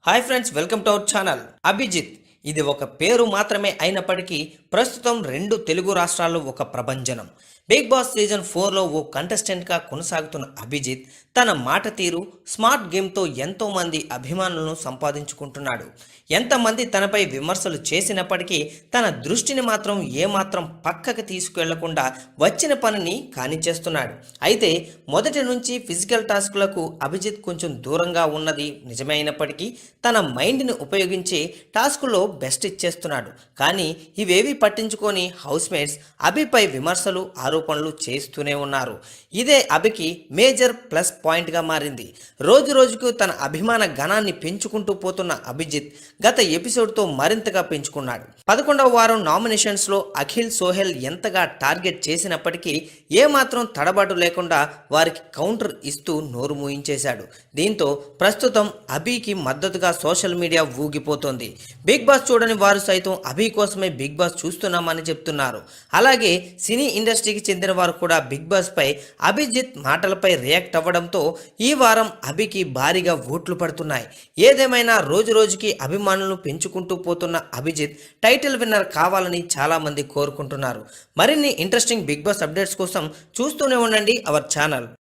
Hi friends, welcome to our channel. Abhijit ఇది ఒక పేరు మాత్రమే అయినప్పటికీ ప్రస్తుతం రెండు తెలుగు రాష్ట్రాల్లో ఒక ప్రభంజనం. బిగ్ బాస్ సీజన్ 4లో ఓ కంటెస్టెంట్గా కొనసాగుతున్న అభిజిత్ తన మాట తీరు, స్మార్ట్ గేమ్తో ఎంతోమంది అభిమానులను సంపాదించుకుంటున్నాడు. ఎంతమంది తనపై విమర్శలు చేసినప్పటికీ తన దృష్టిని మాత్రం ఏమాత్రం పక్కకి తీసుకువెళ్లకుండా వచ్చిన పనిని కానిచేస్తున్నాడు. అయితే మొదటి నుంచి ఫిజికల్ టాస్క్లకు అభిజిత్ కొంచెం దూరంగా ఉన్నది నిజమే అయినప్పటికీ తన మైండ్ని ఉపయోగించి టాస్కుల్లో బెస్ట్ ఇచ్చేస్తున్నాడు. కానీ ఇవేవి పట్టించుకొని హౌస్మేట్స్ అభిపై విమర్శలు, ఆరోపణలు చేస్తూనే ఉన్నారు. ఇదే అభికి మేజర్ ప్లస్ పాయింట్గా మారింది. రోజు రోజుకు తన అభిమాన గణాన్ని పెంచుకుంటూ పోతున్న అభిజిత్ గత ఎపిసోడ్తో మరింతగా పెంచుకున్నాడు. 11వ వారం నామినేషన్స్లో అఖిల్, సోహెల్ ఎంతగా టార్గెట్ చేసినప్పటికీ ఏమాత్రం తడబాటు లేకుండా వారికి కౌంటర్ ఇస్తూ నోరు మూయించేశాడు. దీంతో ప్రస్తుతం అభికి మద్దతుగా సోషల్ మీడియా ఊగిపోతోంది. బిగ్ బాస్ చూడని వారు సైతం అభి కోసమే బిగ్ బాస్ చూస్తున్నామని చెప్తున్నారు. అలాగే సినీ ఇండస్ట్రీకి చెందిన వారు కూడా బిగ్ బాస్ పై అభిజిత్ మాటలపై రియాక్ట్ అవ్వడంతో ఈ వారం అభికి భారీగా ఓట్లు పడుతున్నాయి. ఏదేమైనా రోజు రోజుకి అభిమానులను పెంచుకుంటూ పోతున్న అభిజిత్ టైటిల్ విన్నర్ కావాలని చాలా మంది కోరుకుంటున్నారు. మరిన్ని ఇంట్రెస్టింగ్ బిగ్ బాస్ అప్డేట్స్ కోసం చూస్తూనే ఉండండి అవర్ ఛానల్.